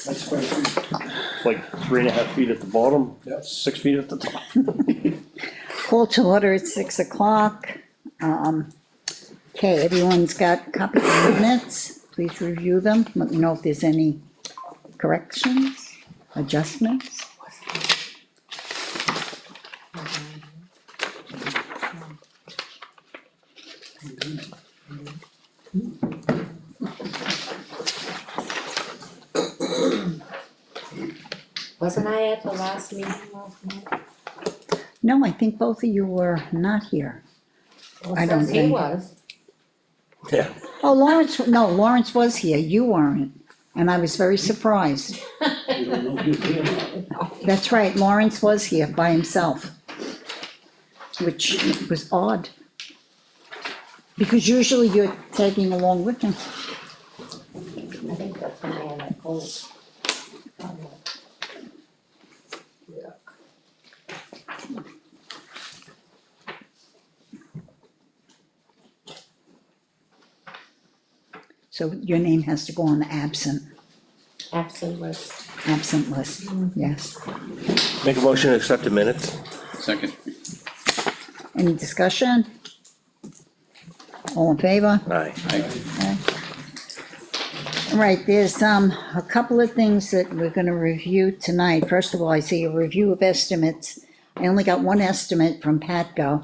That's quite a few. Like 3.5 feet at the bottom, Yep. 6 feet at the top. Call to order at 6 o'clock. Okay, everyone's got copies of the minutes. Please review them. Let me know if there's any corrections, adjustments. Wasn't I at the last meeting last night? No, I think both of you were not here. Well, I don't says he think- was. Yeah. Oh, Lawrence was here. You weren't. And I was very surprised. You don't know who's here. That's right, Lawrence was here by himself, which was odd. Because usually you're tagging along with him. I think that's when I had that cold. So your name has to go on the absent Absent list, yes. Make a motion to accept the minutes. Second. Any discussion? All in favor? Aye. Okay. All right, there's a couple of things that we're gonna review tonight. First of all, I see a review of estimates. I only got one estimate from Patco.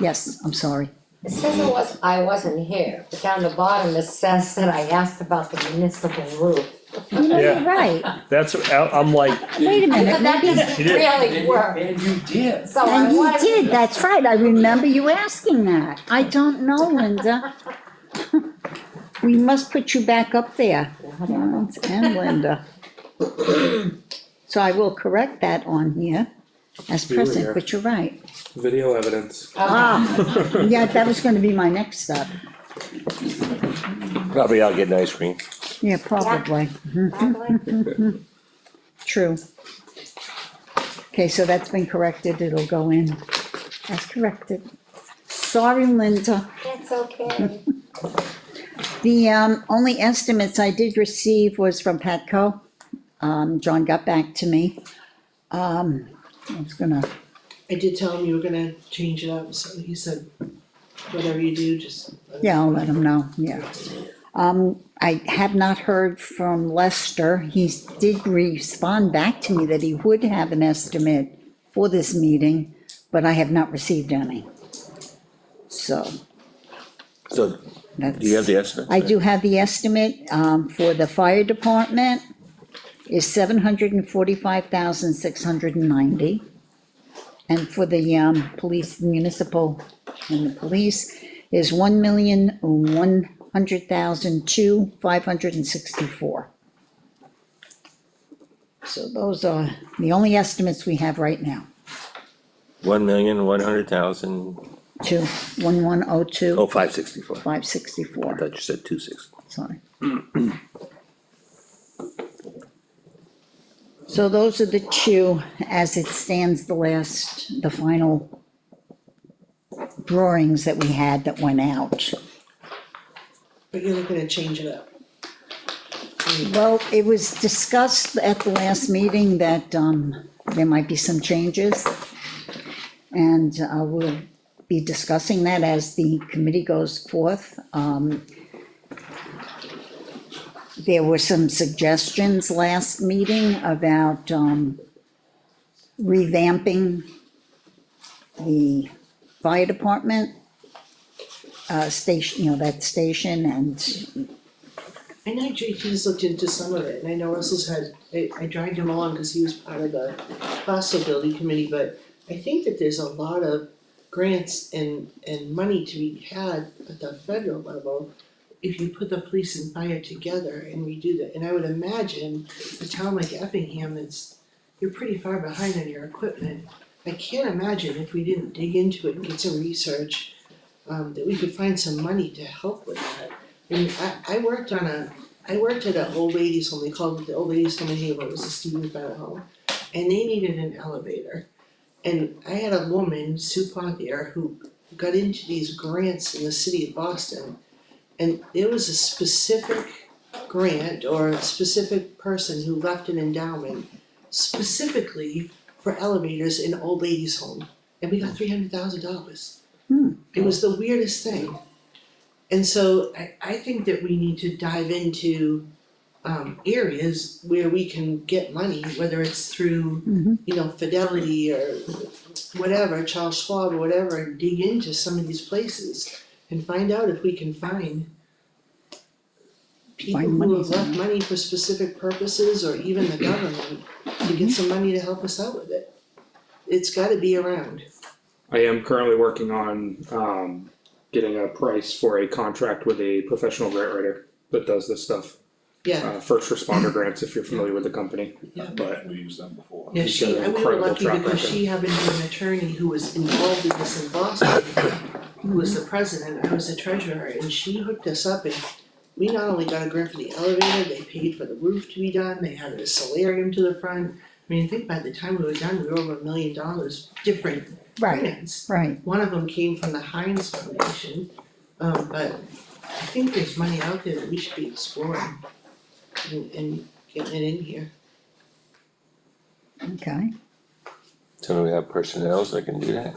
Yes, I'm sorry. It says I wasn't here, but down the bottom it says that I asked about the municipal roof. You know, Yeah. you're right. That's, I'm like, Wait a minute, That maybe, doesn't She did. really work, And you did. so I and you was. did, that's right. I remember you asking that. I don't know, Linda. We must put you back up there. Lawrence and Linda. So I will correct that on here as You were present, here. but you're right. Video evidence. Ah, yeah, that was gonna be my next step. probably I'll get an ice cream. Yeah, probably. True. Okay, so that's been corrected. It'll go in as corrected. Sorry, Linda. It's okay. The only estimates I did receive was from Patco. John got back to me. I was gonna, I did tell him you were gonna change it up, so he said, whatever you do, just. yeah, I'll let him know, yeah. I have not heard from Lester. He did respond back to me that he would have an estimate for this meeting, but I have not received any. So So, that's. do you have the estimate? I do have the estimate, for the fire department is $745,690. And for the, police, municipal and the police is $1,100,564. So those are the only estimates we have right now, 1,100,000, to 1102, oh, 564. I 564, thought you said 260. sorry. So those are the two, as it stands, the final drawings that we had that went out. But you're looking to change it up. Well, it was discussed at the last meeting that, there might be some changes. And, we'll be discussing that as the committee goes forth. There were some suggestions last meeting about, revamping the fire department, station, that station, and I know JT's looked into some of it, and I know Russell's had, I dragged him along because he was part of the Fossil Building Committee, but I think that there's a lot of grants and money to be had at the federal level if you put the police and fire together and redo that. And I would imagine a town like Effingham you're pretty far behind on your equipment. I can't imagine if we didn't dig into it and get some research, that we could find some money to help with that. And I worked at an old ladies home, they called it the old ladies home in Haverhill, it was a Stephen Bennett home. And they needed an elevator. And I had a woman, Sue Pothier, who got into these grants in the city of Boston. And there was a specific grant or a specific person who left an endowment specifically for elevators in old ladies' home, and we got $300,000. It was the weirdest thing. And so I think that we need to dive into areas where we can get money, whether it's through, you know, Fidelity or whatever, Charles Schwab or whatever, and dig into some of these places and find out if we can find people Find who money have left somewhere. money for specific purposes, or even the government, to get some money to help us out with it. It's gotta be around. I am currently working on getting a price for a contract with a professional grant writer that does this stuff. Yeah, First responder grants, if you're familiar with the company. Yeah. But We used them before. yeah, He's got an we were incredible lucky track because record. she happened to be an attorney who was involved in this in Boston, who was the president, I was the treasurer, and she hooked us up, and we not only got a grant for the elevator, they paid for the roof to be done, they had a solarium to the front. I mean, I think by the time we were done, we were over $1 million different Right, grants. right. One of them came from the Heinz Foundation, but I think there's money out there that we should be exploring and getting it in here. Okay. So do we have personnel that can do that?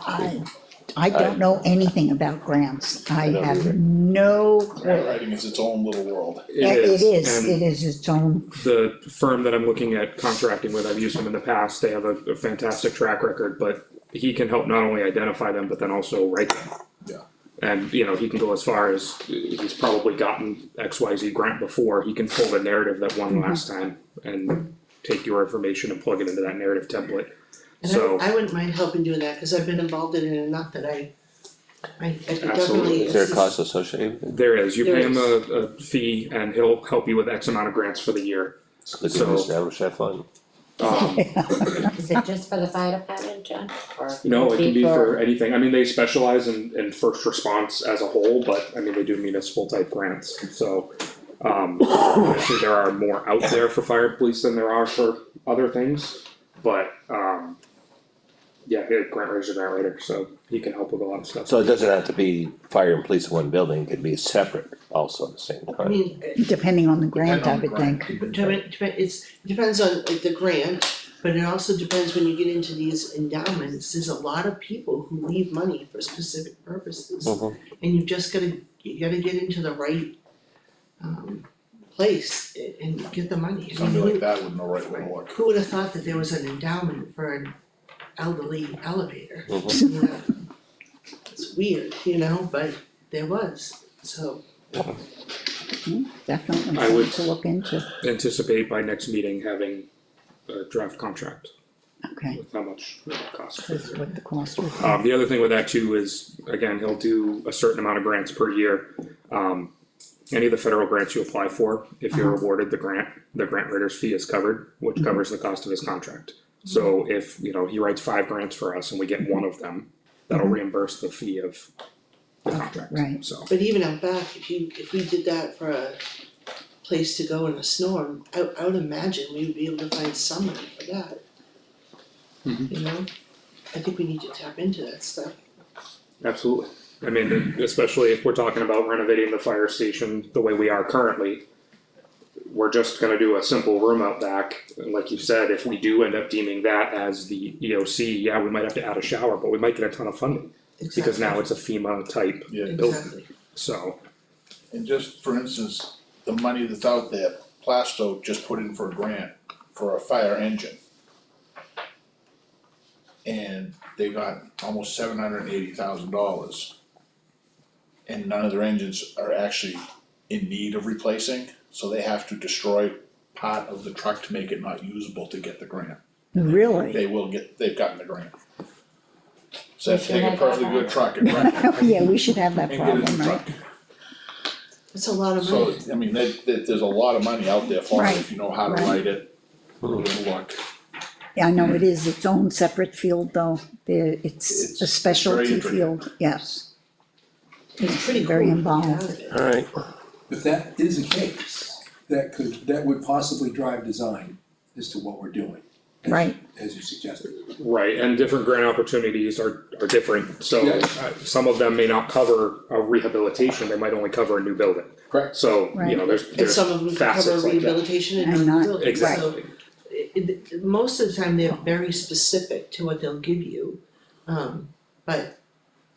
I don't know anything about grants. I don't have either. no Grant clue. writing is its own little world. It is, And it is its own, the firm that I'm looking at contracting with, I've used them in the past, they have a fantastic track record, but he can help not only identify them, but then also write them. Yeah. And, you know, he can go as far as, he's probably gotten XYZ grant before, he can pull the narrative that won last time and take your information and plug it into that narrative template. And So, I wouldn't mind helping doing that, cause I've been involved in it enough that I could Absolutely. definitely Is there a assist. cost associated with it? there is, you There pay him is. a fee and he'll help you with X amount of grants for the year. Let's So- establish that fund. Is it just for the fire department, John, or? No, it can be for anything, I mean, they specialize in first response as a whole, but I mean, they do municipal type grants, so. Obviously there are more out there for fire and police than there are for other things, but yeah, grant writer's a grant writer, so he can help with a lot of stuff. So it doesn't have to be fire and police in one building, it could be separate also at the same I time. mean, depending on the grant, I Depending would on the think. it depends on like the grant, but it also depends when you get into these endowments, there's a lot of people who leave money for specific purposes. Mhm. And you gotta get into the right place and get the money. I mean, Somebody like that would know right where to look. who would have thought that there was an endowment for an elderly elevator? Mhm. You know, it's weird, you know, but there was, so. Definitely I would- something to look into. Anticipate by next meeting having a draft contract Okay, with how much it costs. that's what the cost would be. The other thing with that too is, again, he'll do a certain amount of grants per year. Any of the federal grants you apply for, if you're awarded the grant writer's fee is covered, which covers the cost of his contract. So if, you know, he writes 5 grants for us and we get one of them, that'll reimburse the fee of the contract, right. so. But even out back, if we did that for a place to go in a storm, I would imagine we would be able to find some money for that. Mhm. You know, I think we need to tap into that stuff. Absolutely. I mean, especially if we're talking about renovating the fire station the way we are currently. We're just gonna do a simple room out back, and like you said, if we do end up deeming that as the EOC, yeah, we might have to add a shower, but we might get a ton of funding. Because now it's a FEMA type Yeah. building, Exactly. so, And just for instance, the money that's out there, Plasto just put in for a grant for a fire engine. And they got almost $780,000. And none of their engines are actually in need of replacing, so they have to destroy part of the truck to make it not usable to get the grant. Really? They've gotten the grant. So We they should take a have perfectly that. good truck and rent it Yeah, we should have that and get a problem, new right? truck. It's a lot of So, money. I mean, there's a lot of money out there for it, Right, if you know how to right. write it, put a little luck. Yeah, I know it is its own separate field though. It's It's a specialty very intricate. field, yes. It's pretty cool. Very to be involved. out of it. Alright, If that is the case, that would possibly drive design as to what we're doing. right, as you suggested. Right, and different grant opportunities are different, so some of them may not cover a rehabilitation, they might only cover a new building. Correct. So, Right. you know, And there's some of them can facets cover like that. rehabilitation and And not not- buildings, so Exactly, most of the time, they're very specific to what they'll give you. But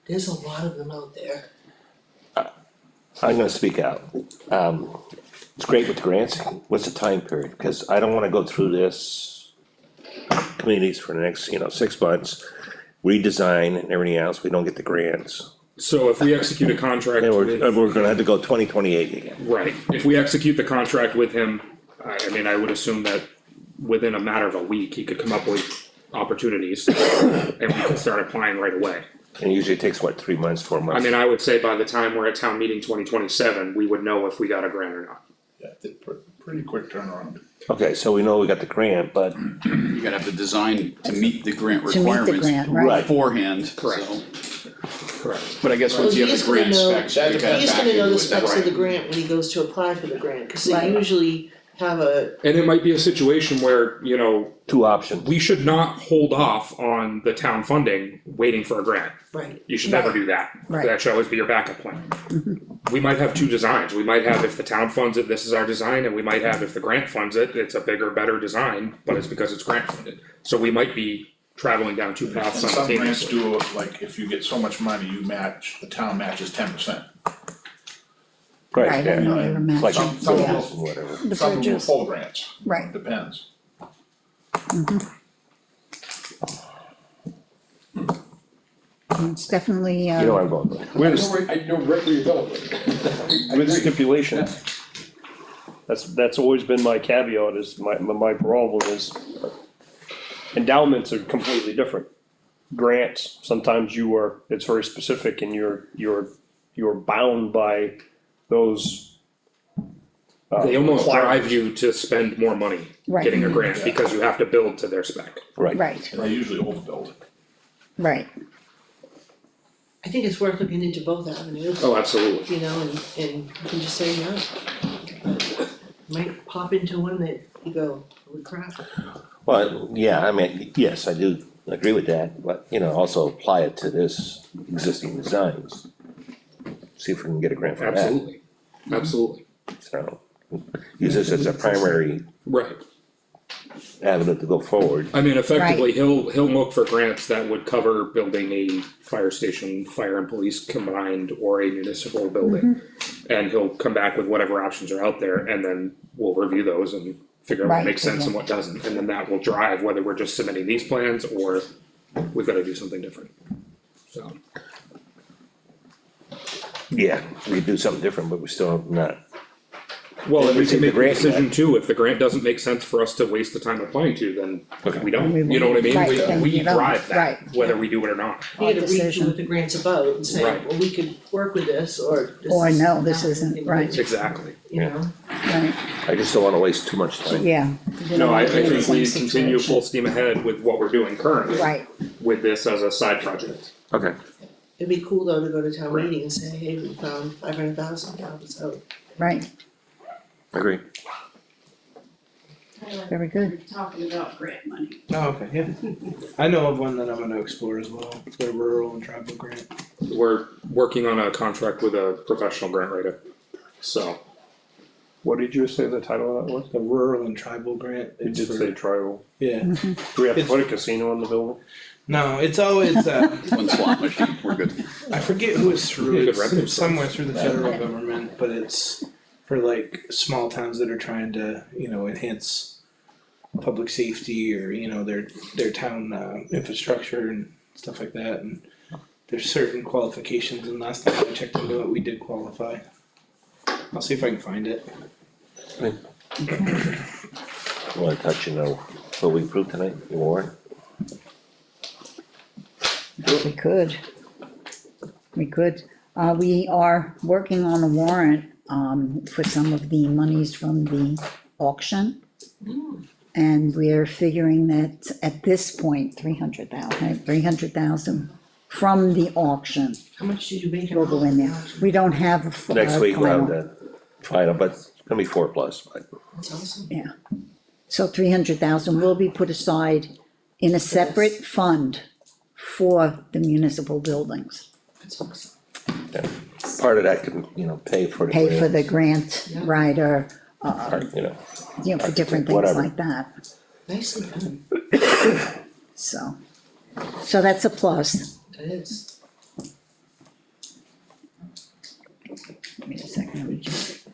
there's a lot of them out there. I'm gonna speak out. It's great with the grants, what's the time period? Cause I don't wanna go through this communities for the next, 6 months, redesign and everything else, we don't get the grants. so if we execute a contract And with. we're gonna have to go 2028 again. Right, if we execute the contract with him, I mean, I would assume that within a matter of a week, he could come up with opportunities and we can start applying right away. And usually it takes, what, 3 months, 4 I months? mean, I would say by the time we're at town meeting 2027, we would know if we got a grant or not. Yeah, pretty quick turnaround. Okay, so we know we got the grant, but, You gotta have the design to meet the grant To meet the requirements grant, right. beforehand, Correct. so. Correct. But I guess once you have He's the gonna grant know- specs, you gotta He's back gonna know into the it. specs of right. the grant when he goes to apply for the grant, cause they Right. usually have a, And it might be a situation where, 2 options. we should not hold off on the town funding, waiting for a grant. right, You should never do that. Right. That should always be your backup plan. We might have 2 designs, we might have, if the town funds it, this is our design, and we might have, if the grant funds it, it's a bigger, better design, but it's because it's grant funded. So we might be traveling down 2 paths And some grants simultaneously. do, like, if you get so much money, the town matches 10%. right, I yeah. know they were It's like matching, some- yeah, whatever. the Some of them are bridges, full grants, right, depends. it's definitely, You know where I'm going with. I know right where you're going with it. With stipulations. That's always been my caveat, is my problem is endowments are completely different. Grants, sometimes it's very specific and you're bound by those. They almost drive requirements. you to spend more money Right. getting a grant, because you have to build to their spec. Right. right, And they usually overbuild. right, I think it's worth looking into both avenues. Oh, absolutely. You know, and you can just say no. Might pop into one that you go, holy crap. Well, yeah, I mean, yes, I do agree with that, but, also apply it to this existing designs. See if we can get a grant for that, Absolutely, absolutely. so, use this as a primary Right. avenue to go forward. I mean, effectively, he'll look for grants that would cover building a fire station, fire and police combined, or a municipal building. And he'll come back with whatever options are out there, and then we'll review those and figure out what Right, makes sense and yeah. what doesn't, and then that will drive whether we're just submitting these plans or we've gotta do something different. So, Yeah, we could do something different, but we're still not, well, and we Receive can the make a grant decision yet. too, if the grant doesn't make sense for us to waste the time applying to, then Okay. we don't, We you know what I mean? right, then We you don't, drive that, right. whether we do it or not. You gotta read decision. through what the grant's about and say, Right. well, we could work with this, or this Or is no, this not isn't, anything right. good, Exactly. You know, right, I just don't wanna waste too much time. yeah. No, I think we Same continue situation. full steam ahead with what we're doing currently. Right, With this as a side project. Okay. it'd be cool though to go to town meeting and say, hey, we found $500,000, so. right, Agree. very good, Talking about grant money. Oh, okay, yeah. I know of one that I'm gonna explore as well, the rural and tribal grant. We're working on a contract with a professional grant writer. So, What did you say the title of that was? The rural and tribal grant. You It's did for- say tribal. Yeah, Do we have to put a casino in the building? no, it's always, One slot machine, we're good. I forget who it's through, You could rent it. it's somewhere through the federal government, but it's for like small towns that are trying to, enhance public safety or, their town infrastructure and stuff like that, and there's certain qualifications, and last time I checked into it, we did qualify. I'll see if I can find it. Wanna touch, what we approved tonight, the warrant? we could. We could, we are working on a warrant, for some of the monies from the auction. And we're figuring that at this point, 300,000 from the auction How much did you make? will go in there. We don't have a. Next week we'll have final. the final, but it's gonna be 4+, but That's awesome. Yeah, So 300,000 will be put aside in a separate fund for the municipal buildings. That's awesome. Part of that can, you know, pay for the. Pay for the grants, grant writer, You know, for different things Whatever. like that, Nicely done, so. So that's a plus. it is. Wait a second, let me just.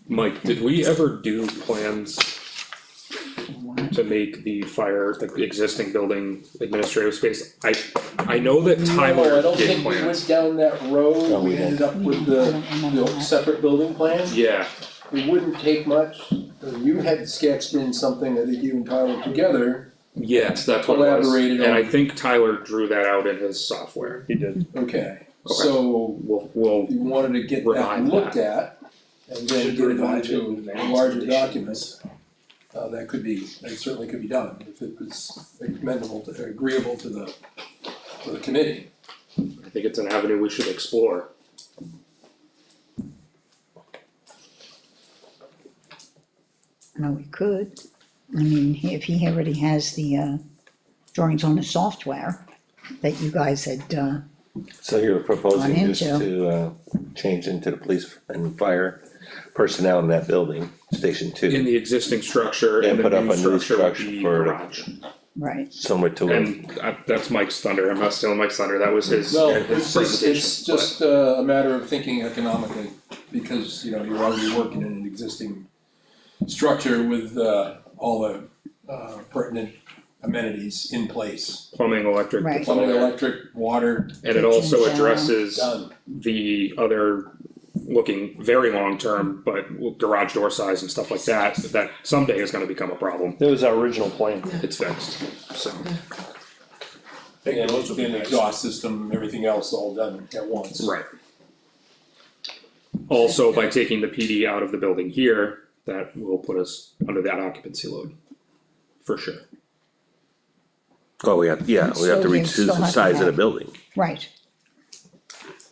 Mike, did we ever do plans to make the fire, the existing building administrative space? I know that No, I Tyler don't did think we plans. went down that road, No, we we ended didn't. up with I the, don't remember that. separate building plan. Yeah, It wouldn't take much, you had sketched in something, I think you and Tyler together, yes, that's what it was. Collaborated And I on- think Tyler drew that out in his software. He did. okay, so We'll, if you wanted to get that Revive looked at, and then Should get it revive it onto with a various larger conditions. document, that certainly could be done, if it was agreeable to the committee. I think it's an avenue we should explore. No, we could, I mean, if he already has the, drawings on the software that you guys had, so you're proposing Gone just into. to, change into the police and fire personnel in that building, station In 2, the existing structure And and the put up new a new structure would structure be for- garage. right, somewhere to live. And that's Mike's thunder, I'm not stealing Mike's thunder, that was his, No, his it's presentation. just a matter of thinking economically, because, you know, you're already working in an existing structure with, all the, pertinent amenities in place. But plumbing, electric, Right. it's all Plumbing, there. electric, water, And it also Kitchen, shower. addresses done. the other, looking very long-term, but garage door size and stuff like that, that someday is gonna become a problem. That was our original plan. It's fixed, so. And those would be then nice. exhaust system, everything else all done at once. Right. Also, by taking the PD out of the building here, that will put us under that occupancy load, for sure. Oh, we have to So you reduce still the have to size of the have- building, right,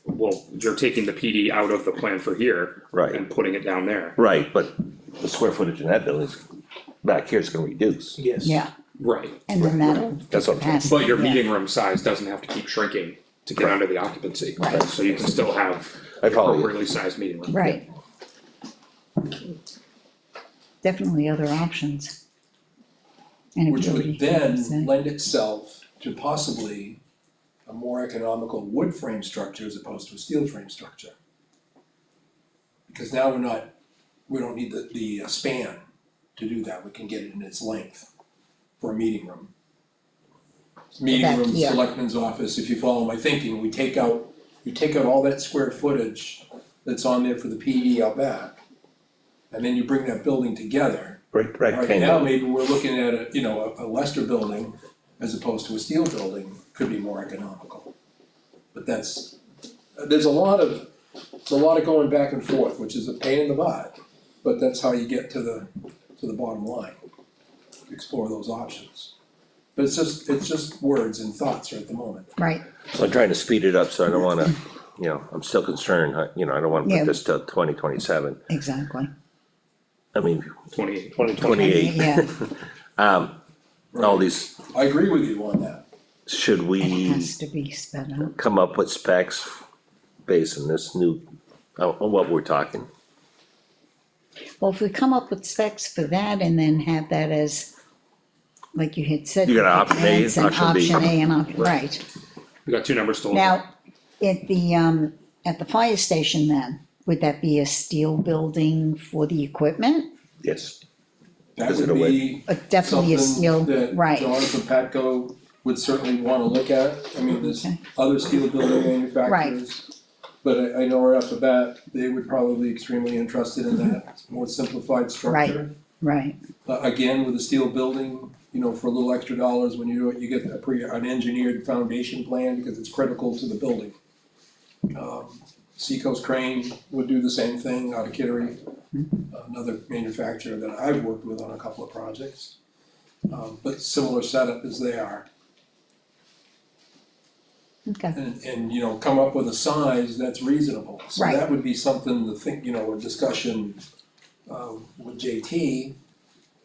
Well, you're taking the PD out of the plan for here. Right. And putting it down there. right, but the square footage in that building is, back here is gonna reduce. Yes. yeah, Right. and then that'll. That's what I'm saying. capacity, But your yeah. meeting room size doesn't have to keep shrinking to get under the occupancy. Right. So you can still have I follow you. appropriately sized meeting room. Right. Definitely other options. And if Which you already would have then that- lend itself to possibly a more economical wood frame structure as opposed to a steel frame structure. Because now we don't need the span to do that, we can get it in its length for a meeting room. Meeting Back room, here. selectman's office, if you follow my thinking, you take out all that square footage that's on there for the PD out back. And then you bring that building together. Right now, Rectangle, maybe we're looking at a Leicester building as opposed to a steel building, could be more economical. But there's a lot of going back and forth, which is a pain in the butt, but that's how you get to the bottom line. Explore those options. But it's just words and thoughts right at the moment. Right, so I'm trying to speed it up, so I don't wanna, I'm still concerned, I don't wanna Yeah. put this till 2027, exactly, I mean, 28. 28. yeah, All these, I agree with you on that. should it we has to be sped up. come up with specs based on this new, on what we're talking? Well, if we come up with specs for that and then have that as, like you had said. You got option A, adds an option B. Option A and option, right. We got two numbers to look Now, at. at the fire station then, would that be a steel building for the equipment? Yes, That Is it would a way- be Definitely a steel, something that right, Jonathan Patco would certainly wanna look at. I mean, there's Okay. other steel building manufacturers. But I know right off the bat, they would probably be extremely interested in that, more simplified structure. right, Again, with a steel building, for a little extra dollars, when you do it, you get an engineered foundation plan because it's critical to the building. Seacoast Crane would do the same thing out of Kittery, another manufacturer that I've worked with on a couple of projects. But similar setup as they are. Okay, and, you know, come up with a size that's reasonable. So Right. that would be something to think, you know, a discussion, with JT.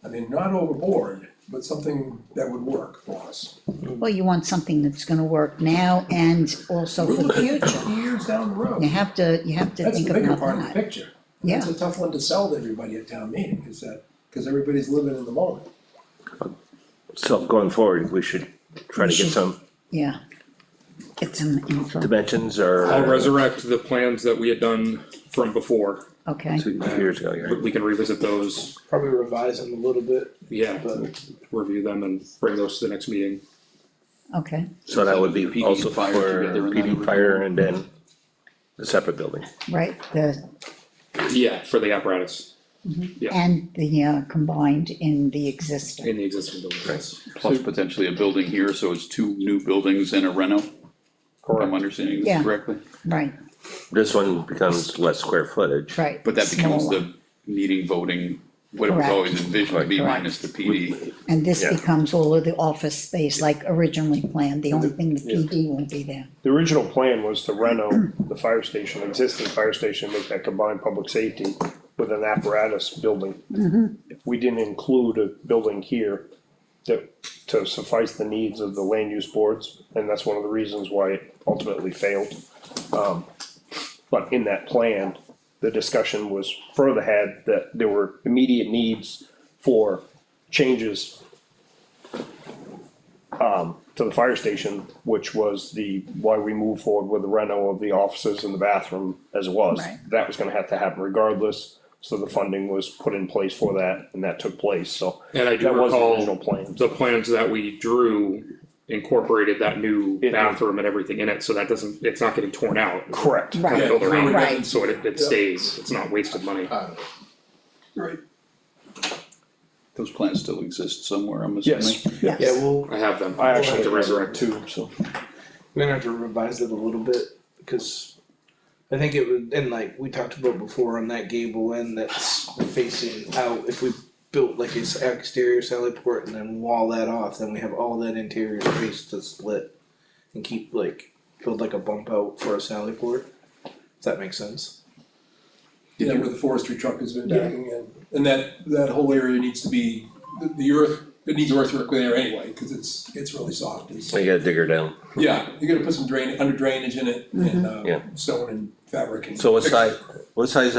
I mean, not overboard, but something that would work for us. well, you want something that's gonna work now and also We're for the looking at future. 50 years down the road. You have to That's think the bigger about part of the that. picture. That's Yeah, a tough one to sell to everybody at town meeting, is that, because everybody's living in the moment. So going forward, we should try We to get should- some yeah. Get some info, dimensions or. I'll resurrect the plans that we had done from before, okay, 2 years ago, yeah. we can revisit those, Probably revise them a little bit, yeah, but review them and bring those to the next meeting. okay, So that would be PD also fire for together in that PD original. fire and then the separate building. right, Yeah, for the apparatus, Yeah. and the combined in the existing, in the existing buildings. Plus potentially a building here, so it's two new buildings and a reno, if I'm understanding Yeah. this correctly. right, This one becomes less square footage. right. But that becomes smaller. the meeting, voting, what it was Correct. always envisioned to be Correct. minus the PD. And this Yeah. becomes all of the office space like originally planned, the only thing, the PD won't be there. The original plan was to reno the fire station, existing fire station, make that combined public safety with an apparatus building. We didn't include a building here to suffice the needs of the land use boards, and that's one of the reasons why it ultimately failed. But in that plan, the discussion was further had that there were immediate needs for changes to the fire station, which was why we moved forward with the reno of the offices and the bathroom as it was. Right. That was gonna have to happen regardless, so the funding was put in place for that, and that took place, so. And I do That was the recall original plan. the plans that we drew incorporated that new It- bathroom and everything in it, so that doesn't, it's not getting torn out. Correct. Right. Build around Right. it, so it stays, it's not wasted money. Right. Those plans still exist somewhere, I'm Yes. assuming. Yes. yeah, we'll, I have them. I actually To have resurrect. two, so. we're gonna have to revise it a little bit, because I think it would, and like we talked about before on that gable end that's facing out, if we built like this exterior sally port and then wall that off, then we have all that interior space to split and keep build like a bump out for a sally port. Does that make sense? Yeah, where the forestry truck has been backing in, and that whole area needs to be, the earth, it needs earthwork there anyway, cause it's really soft. So you gotta dig her down. Yeah, you gotta put some under drainage in it and, Yeah. stone and fabric and. So what fix- size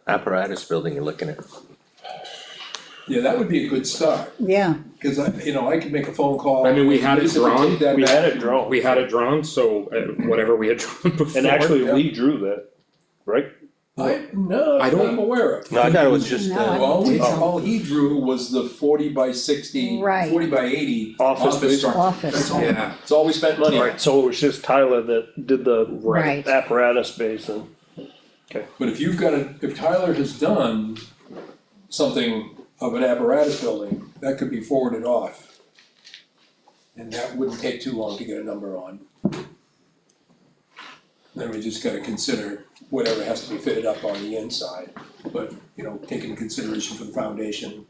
apparatus building you looking at? Yeah, that would be a good start, Yeah, cause I could make a phone call. I mean, we had it basically drawn. take that We back. had it drawn. We had it drawn, so whatever we had drawn before. And actually, Yeah. Lee drew that, right? No, I don't- I'm aware of. No, I thought it was just, No, I- All he drew was the 40 by 60, Right. 40 by 80 Office office space. structure. office, That's all, Yeah, it's all we spent money on. Right, so it was just Tyler that did the right, apparatus space and. But if Tyler has done something of an apparatus building, that could be forwarded off. And that wouldn't take too long to get a number on. Then we just gotta consider whatever has to be fitted up on the inside, but, take into consideration for the foundation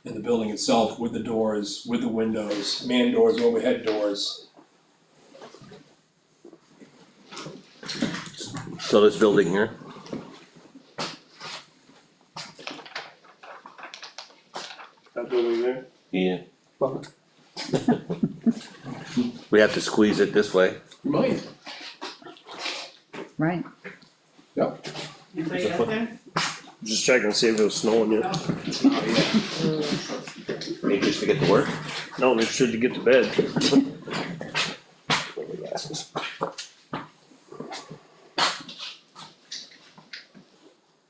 and the building itself with the doors, with the windows, man doors, overhead doors. so this building here, That building there? yeah. We have to squeeze it this way. You might, right. yep. Just checking to see if it was snowing yet. Maybe just to get to work. No, they should to get to bed.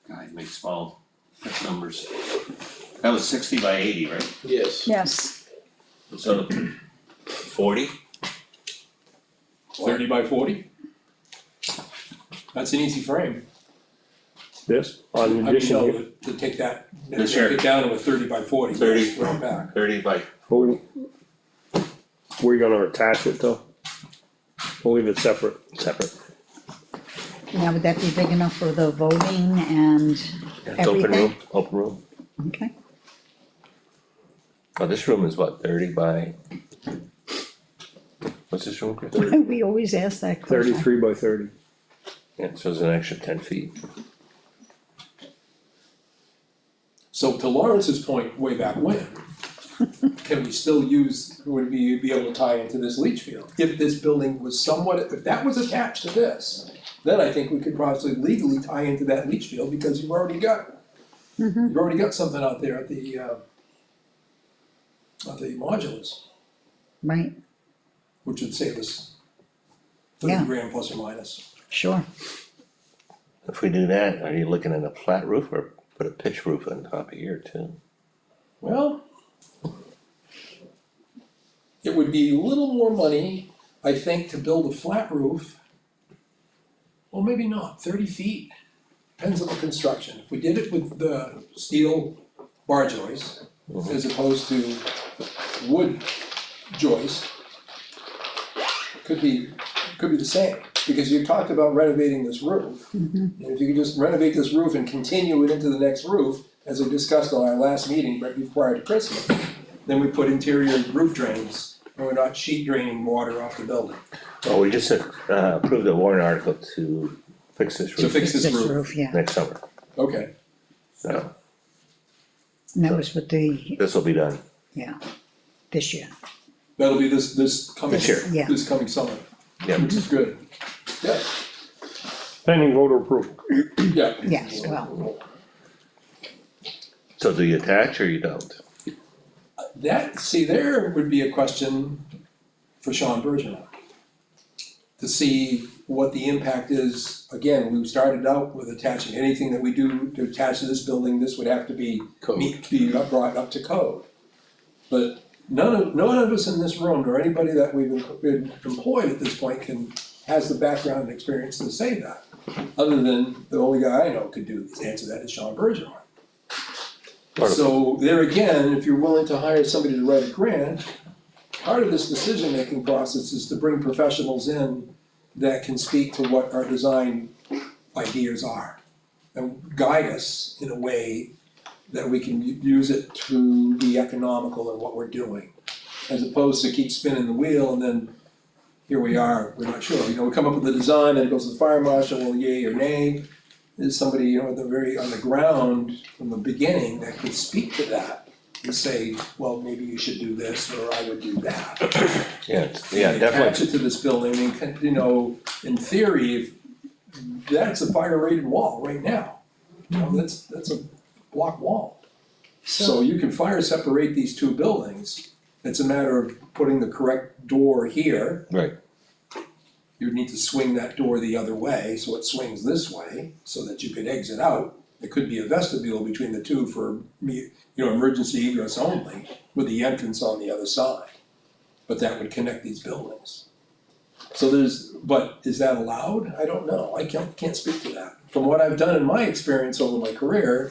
God, make small numbers. That was 60 by 80, right? Yes. Yes, So 40? 30 by 40? That's an easy frame. This, on I mean, addition, no, here. to take that, This take here. it down to a 30 by 40, 30. yes, throw it back. 30 by, where you gonna attach it though? We'll leave it separate. now would that be big enough for the voting and it's open room, everything? open room. Okay, Oh, this room is what, 30 by, What's this room, Chris? We always ask that question. 33 by 30. Yeah, so it's an extra 10 feet. So to Lawrence's point way back when, can we still use, would we be able to tie into this leach field? If this building was somewhat, if that was attached to this, then I think we could possibly legally tie into that leach field because you've already got something out there at the modulars, Right, which would save us Yeah. 30 grand plus or minus. sure. If we do that, are you looking at a flat roof or put a pitch roof on top of here too? Well, it would be a little more money, I think, to build a flat roof. Well, maybe not, 30 feet, depends on the construction. If we did it with the steel bar joist as opposed to wood joist, could be the same, because you talked about renovating this roof. And if you could just renovate this roof and continue it into the next roof, as we discussed on our last meeting right prior to Christmas, then we put interior roof drains, and we're not sheet draining water off the building. Well, we just approved a warrant article to fix this To roof fix this This roof, roof, yeah, next summer, okay, so and that was with the, this will be done. yeah, this year, that'll be this coming, This year. Yeah. this coming summer, Yeah, which is good. Yeah, Pending voter approval. yeah. yes, well, so do you attach or you don't? There would be a question for Sean Bergeron. To see what the impact is, again, we started out with attaching, anything that we do to attach to this building, this would have to be brought up to code. But none of us in this room, or anybody that we've employed at this point has the background and experience to say that. Other than the only guy I know could answer that is Sean Bergeron. So there again, if you're willing to hire somebody to write a grant, part of this decision-making process is to bring professionals in that can speak to what our design ideas are and guide us in a way that we can use it to be economical in what we're doing, as opposed to keep spinning the wheel and then here we are, we're not sure. We come up with the design, then it goes to the fire marshal, well, yay or nay. There's somebody, at the on the ground from the beginning that could speak to that and say, well, maybe you should do this, or I would do that. Yeah, Attach definitely, it to this building and, in theory, if that's a fire rated wall right now. That's a block wall. So you can fire separate these two buildings. It's a matter of putting the correct door here. right, You would need to swing that door the other way, so it swings this way, so that you could exit out. It could be a vestibule between the two for emergency egress only, with the entrance on the other side. But that would connect these buildings. So but is that allowed? I don't know, I can't speak to that. From what I've done in my experience over my career,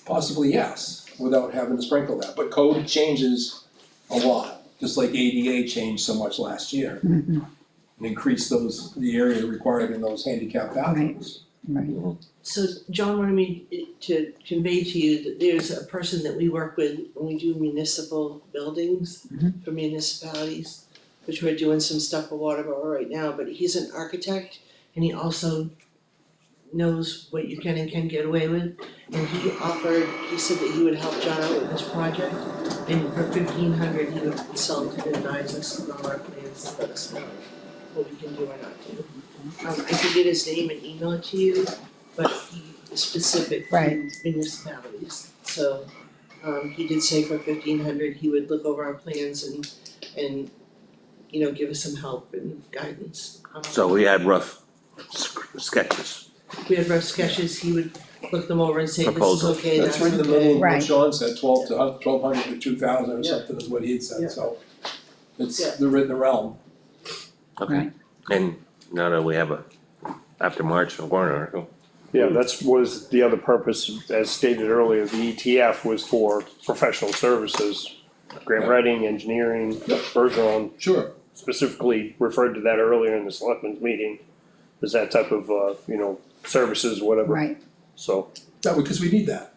possibly yes, without having to sprinkle that. But code changes a lot, just like ADA changed so much last year. And increase the area required in those handicap bathrooms. right, So John wanted me to convey to you that there's a person that we work with when we do municipal buildings for municipalities, which we're doing some stuff for Waterboro right now, but he's an architect and he also knows what you can and can't get away with. And he said that he would help John out with this project, and for $1,500, he would consult and advise us on all our plans, let us know what we can do or not do. I can get his name and email it to you, but he is specific to Right. municipalities. So, he did say for $1,500, he would look over our plans and give us some help and guidance. so we had rough sketches, We had rough sketches, he would look them over and say, this is Proposal. okay, that's That's okay. right in the middle of what Right. Sean said, 1,200 to 2,000 or Yeah. something is what he had said, Yeah. so. It's, Yeah. they're in the realm. okay, Right. and now that we have after March, a warrant article. Yeah, was the other purpose, as stated earlier, the ETF was for professional services. Grant writing, engineering, Bergeron Sure. specifically referred to that earlier in the selectmen's meeting. As that type of, services, whatever, right, so. Yeah, because we need that.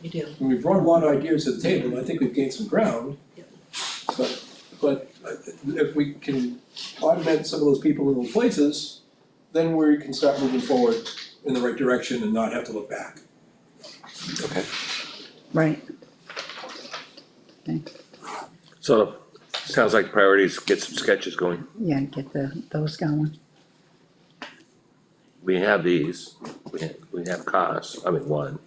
You do. And we've brought a lot of ideas to the table, and I think we've gained some ground. Yep. But but if we can augment some of those people in those places, then we can start moving forward in the right direction and not have to look back. Okay. Right. So, sounds like priorities, get some sketches going. Yeah, get those going. We have these, we have costs, I mean, one,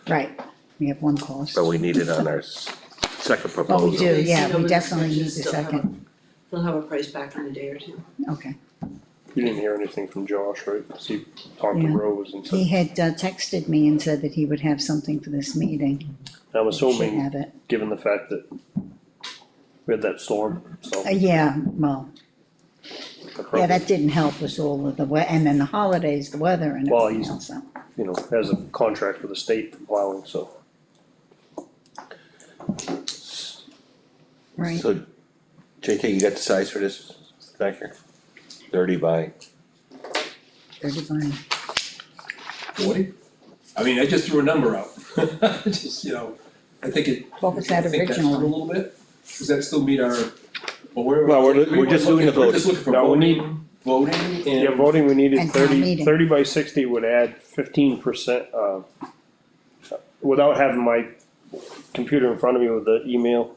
Right, we have one cost. but we need it on our second Oh, we proposal. do, Okay, yeah, so we those definitely need the sketches still have a- second, They'll have a price back in a day or two. okay. You didn't hear anything from Josh, right? 'Cause he talked to Yeah. Rose and He said, had texted me and said that he would have something for this meeting. I'm Should assuming, have it. given the fact that we had that storm, so. Yeah, well, yeah, that didn't help us all with the and then the holidays, the weather and Well, everything he's- else, so. You know, has a contract with the state for plowing, so. Right, So, JK, you got the size for this back here? 30 by, 35. 40? I mean, I just threw a number out. Just, I think it. What was that I think that's originally? a little bit, does that still meet our, Well, we're just doing the We're just voting. looking for No, we voting, and. Yeah, voting, we needed And town 30 meeting. by 60 would add 15%, without having my computer in front of me with the email.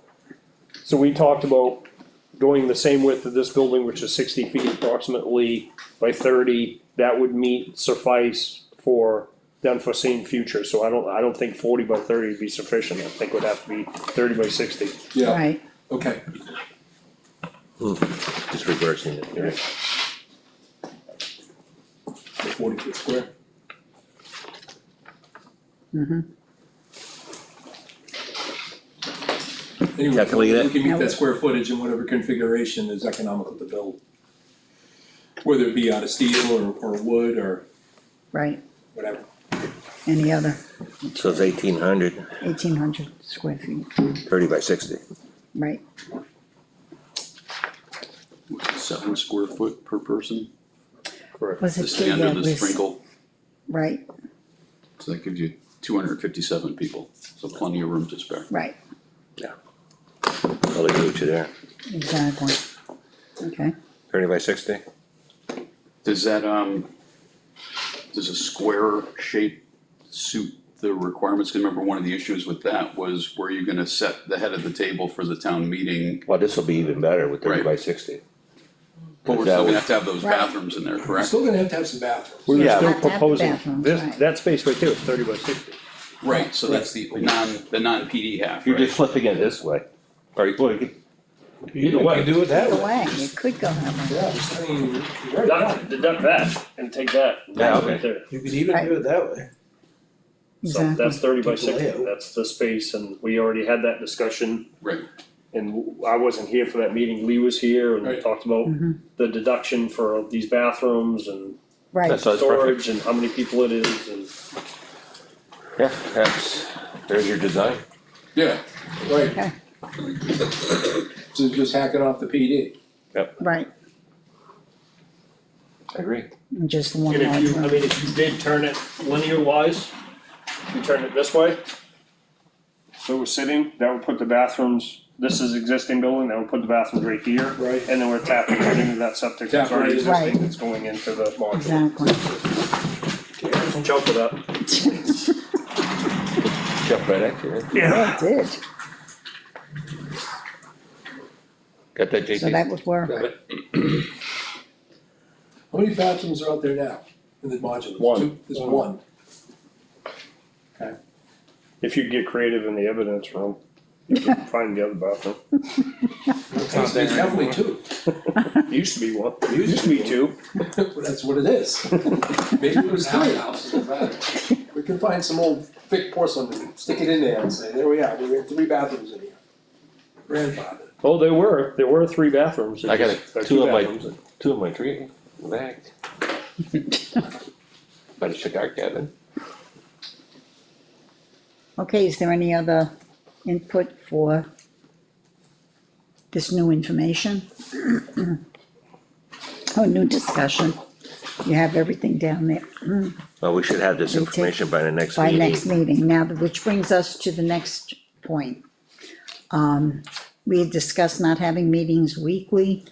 So we talked about going the same width of this building, which is 60 feet approximately by 30, that would suffice for the unforeseen future, so I don't think 40 by 30 would be sufficient, I think it would have to be 30 by 60. Yeah, Right, okay, just reversing it, here. 40 foot square. Anyway, Calculate it. we can meet that square footage in whatever configuration is economical to build. Whether it be out of steel or wood or right, whatever. any other, So it's 1,800, 1,800 square feet, 30 by 60. right, 7 square foot per person, Correct. was the it, yeah, standard, it the was, sprinkle, right, so that gives you 257 people, so plenty of room to spare. right, I'll agree with you there. exactly. Okay, 30 by 60? Does that, does a square shape suit the requirements? 'Cause remember, one of the issues with that was where you're gonna set the head of the table for the town meeting. Well, this will be even better with 30 Right. by 60. But we're That still would- gonna have those Right. bathrooms in there, We're correct? still gonna have to have some bathrooms. We were Yeah. still Have to have the proposing, bathrooms, this, right. that space right there is 30 by 60. Right, so that's the non-PD half, You're right? just flipping it this way. Or you, well, you Either way. Do it that either way. way, it could go that way. Yeah, I mean, you're right. Deduct that and take that. Yeah, okay. Right there. You could even Right. do it that way. So Exactly. that's 30 by Keep the 60, layout. that's the space, and we already had that discussion. Right. And I wasn't here for that meeting, Lee was here and we Right. talked about Mhm. the deduction for these bathrooms and Right, That's perfect. storage and how many people it is and. Yeah, there's your design. Yeah, right. Okay. So just hack it off the PD. right, I agree. and just the one And large if you, I one, mean, if you did turn it linear wise, if you turn it this way. So we're sitting, that would put the bathrooms, this is existing building, that would put the bathrooms right here. Right. And then we're tapping right into that septic that's already Tapping right existing, that's going into the module. exactly. Jump with that. Jump right at you. Yeah, it did, Got that, JK? so that would work, How many bathrooms are out there now in the modular? One. Two? There's one. If you get creative in the evidence room, you can find the other bathroom. It's not there There's definitely anymore. two. Used to be one, used to be two. That's what it is. Maybe it was three. We can find some old thick porcelain and stick it in there and say, there we are, we have 3 bathrooms in here. Grandfather. Oh, there were 3 bathrooms. I got Just- two of my- bathrooms. 2 of my 3 in the back. By the cigar cabin. Okay, is there any other input for this new information? Oh, new discussion, you have everything down there. Well, we should have this We take- information by the next By meeting. next meeting, now, which brings us to the next point. we had discussed not having meetings weekly,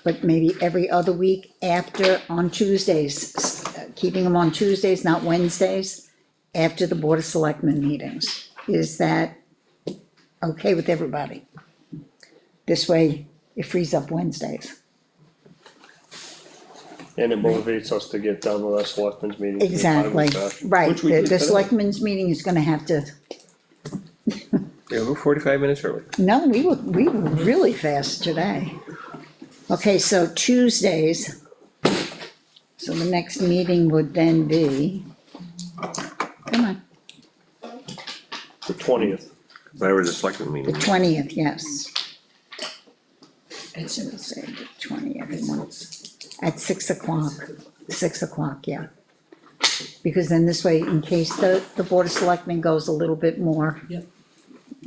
but maybe every other week after, on Tuesdays, keeping them on Tuesdays, not Wednesdays, after the Board of Selectmen meetings. Is that okay with everybody? This way, it frees up Wednesdays. And it motivates us to get done with our selectmen's meetings. in a timely Exactly, fashion, right, which we the did today. selectmen's meeting is gonna have to, Yeah, we're 45 minutes early. no, we were really fast today. Okay, so Tuesdays, so the next meeting would then be, come on, The 20th. There was a selectmen the meeting. 20th, yes. It's gonna say the 20th, at 6 o'clock, 6 o'clock, yeah. Because then this way, in case the Board of Selectmen goes a little bit more. Yep.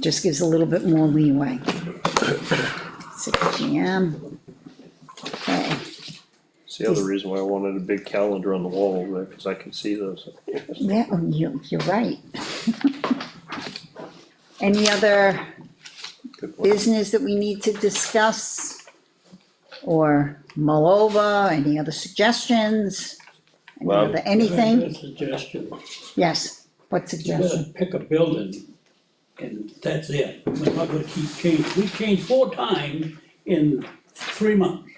Just gives a little bit more leeway. 6 P.M. Okay, It's the other reason why I wanted a big calendar on the wall over there, cause I can see those. yeah, oh, you're right. Any other Good point. business that we need to discuss? Or mull over, any other suggestions? Any Well- other, anything? A suggestion, Yes, what you suggestion? gotta pick a building, and that's it, we're not gonna keep changing, we changed 4 times in 3 months.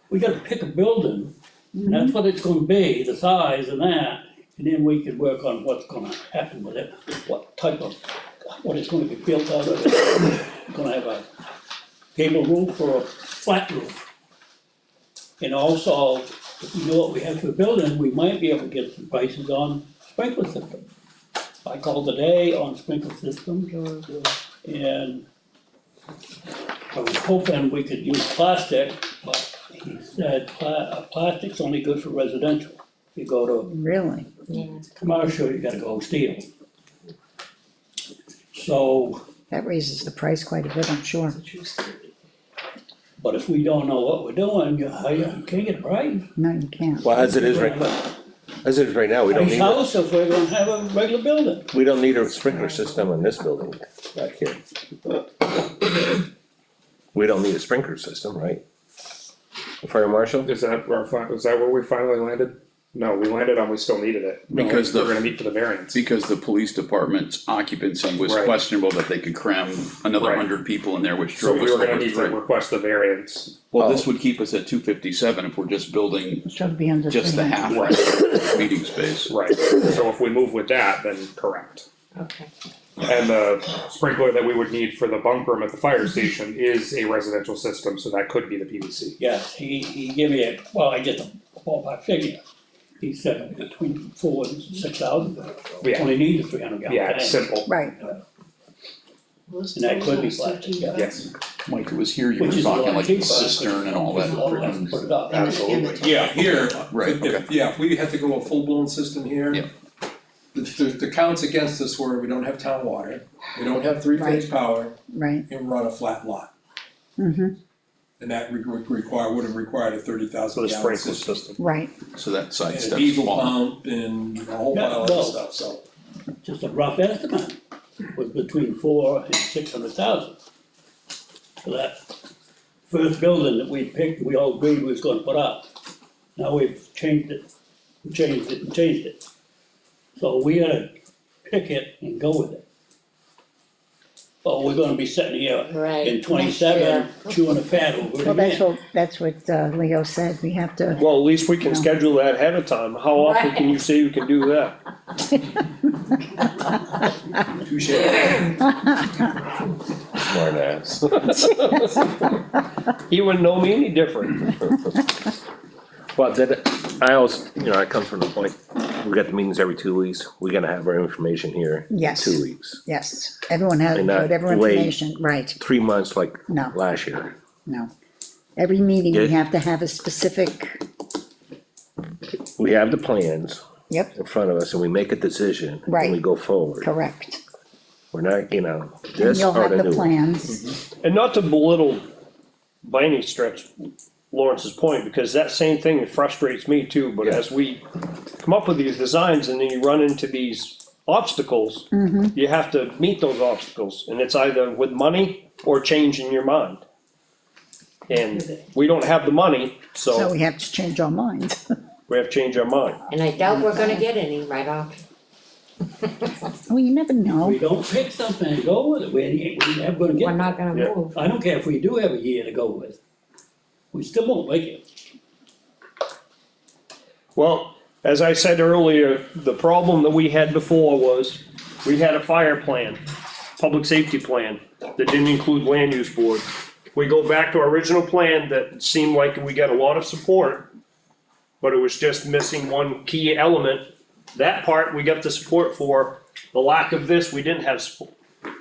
We gotta pick a building, and that's what it's gonna be, the size and that, and then we can work on what's gonna happen with it, what type of, what it's gonna be built out of it. Gonna have a gable roof or a flat roof. And also, if we know what we have for a building, we might be able to get some prices on sprinkler system. I called today on sprinkler systems, and I was hoping we could use plastic, but he said plastic's only good for residential. If you go to Really? Yeah. commercial, you gotta go steel. So, That raises the price quite a bit, I'm sure. but if we don't know what we're doing, you can't get a price. No, you can't. Well, as it is right, as it is right now, we don't Nice need, house if we're gonna have a regular building. we don't need a sprinkler system in this building back here. We don't need a sprinkler system, right? Fire marshal? Is that where we finally landed? No, we landed on we still needed it. Because We're gonna meet for the variance. Because the police department's occupancy was Right. questionable, that they could cram another Right. 100 people in there, which So drove we us were gonna over need to 3. request the variance. Well, this would keep us at 257 if we're just building Should be under just the 300. half meeting space. Right, so if we move with that, then correct. Okay. And the sprinkler that we would need for the bunk room at the fire station is a residential system, so that could be the PVC. Yes, he gave me I get a ballpark figure. He said between 4 and 6,000, Yeah, only need a 300 gallon yeah, tank. it's simple. Right, And that could be plastic, yeah. Yes, Mike, it was here you were Which is a talking lot like cheaper. cistern and all that. Put it up. absolutely. Yeah, here, Right, if we had to go a full-blown system here. Yeah. The counts against us were, we don't have town water, we don't have three-phase power, right, and run a flat lot. mm-hmm, And that would have required a For 30,000 the gallon sprinkler system. system. right, So that side And a steps diesel fall. pump and a whole Yeah, pile of well. other stuff, so. Just a rough estimate, was between 4 and 600,000. So that first building that we picked, we all agreed we was gonna put up. Now we've changed it, and changed it, and changed it. So we gotta pick it and go with it. Or we're gonna be sitting here Right. in next 27 year. chewing a fat over it well, again. that's what Leo said, we have to, Well, at least we can No. schedule that ahead of time. How often can you say you can do that? Touche. Smart ass. He wouldn't know me any different. Well, I also, I come from the point, we got the meetings every 2 weeks, we gotta have our information here in Yes. 2 weeks. yes, everyone has, And not whatever wait. information, right, 3 months like No. last year. no. Every meeting, we Yeah. have to have a specific, We have the plans yep, in front of us and we make a decision and Right. we go forward. correct. We're not, And this you'll or have the the new. plans, And not to belittle by any stretch Lawrence's point, because that same thing frustrates me too, but as we come up with these designs and then you run into these obstacles, Mhm. you have to meet those obstacles, and it's either with money or changing your mind. And we don't have the money, So so we have to change our minds. we have to change our mind. And I doubt we're gonna get any right off. Well, you never know. We don't pick something and go with it, we're never gonna We're get, not gonna Yeah. move. I don't care if we do have a year to go with. We still won't make it. Well, as I said earlier, the problem that we had before was, we had a fire plan, public safety plan, that didn't include land use board. We go back to our original plan that seemed like we got a lot of support, but it was just missing one key element. That part we got the support for, the lack of this, we didn't have support,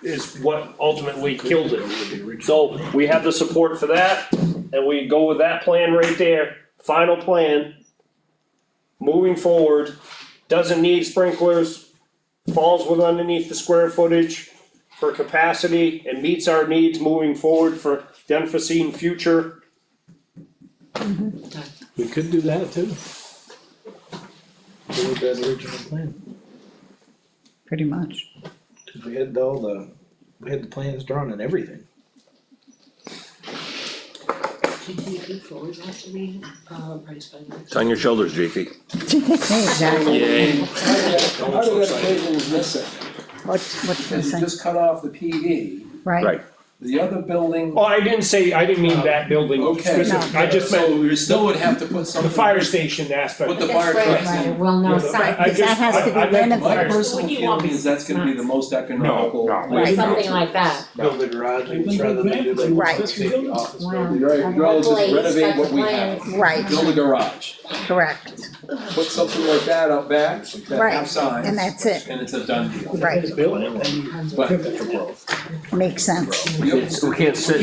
is what ultimately killed it. So we have the support for that, and we go with that plan right there, final plan. Moving forward, doesn't need sprinklers, falls with underneath the square footage for capacity, and meets our needs moving forward for the unforeseen future. We could do that too. Go with that original plan, Pretty much. cause we had we had the plans drawn and everything. Can you forward that to me, price by next? It's on your shoulders, JP. Exactly. Part of that equation is missing, What's because you missing? just cut off the PD, Right? Right. the other building. Oh, I didn't mean that building Okay. specific, I just meant So we still would have to put the something. fire station aspect. Put the That's fire right, trucks right, in. we'll know Yeah, something. I Because that just- has to be I meant renovated. My Right. personal What do you feeling want? is that's gonna be the most economical. Right. Something like that. Build a garage, rather than do like. Right. safety office Wow. building. Right, And well, just hopefully he's renovate got what the we plans. have. Right, Build a garage, correct, put something like that out back, that Right, half size. and that's it. And it's a done deal. right, But makes sense. We can't sit.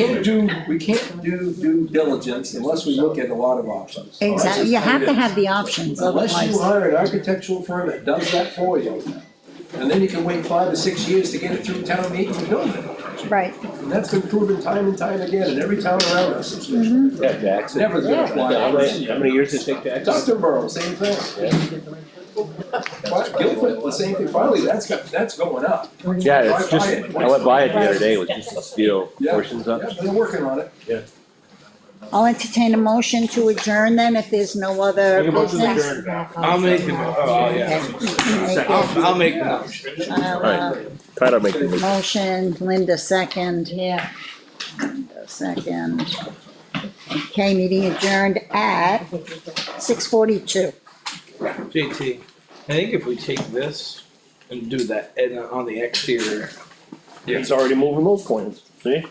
we can't do due diligence unless we look at a lot of options. Exactly, you have to have the options, Unless you otherwise, hire an architectural firm that does that for you, and then you can wait 5 or 6 years to get it through town meeting and build it. right, And that's been proven time and time again in every town around us. Yeah, Jackson. Never gonna fly. How many years did it take Jackson? Dunstanboro, same thing. Guilford, the same thing, finally, that's going up. Yeah, it's just, I went by it the other day, it was just a few Yeah. portions up. Yeah, they're working on it. I'll entertain a motion to adjourn then, if there's no other Make a motion to business. adjourn. I'll make the, yeah. Make I'll make the motion. Tyler make the motion. Motion, Linda second, Yeah. second. Okay, meeting adjourned at 6:42. JT, I think if we take this and do that, and on the exterior, He's already moving those plans, see?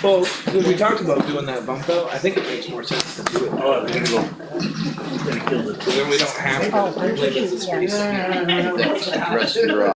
well, when we talked about doing that bump out, I think it makes more sense to do it. Oh, there you go. Cause then we don't have to limit the space. Rest of your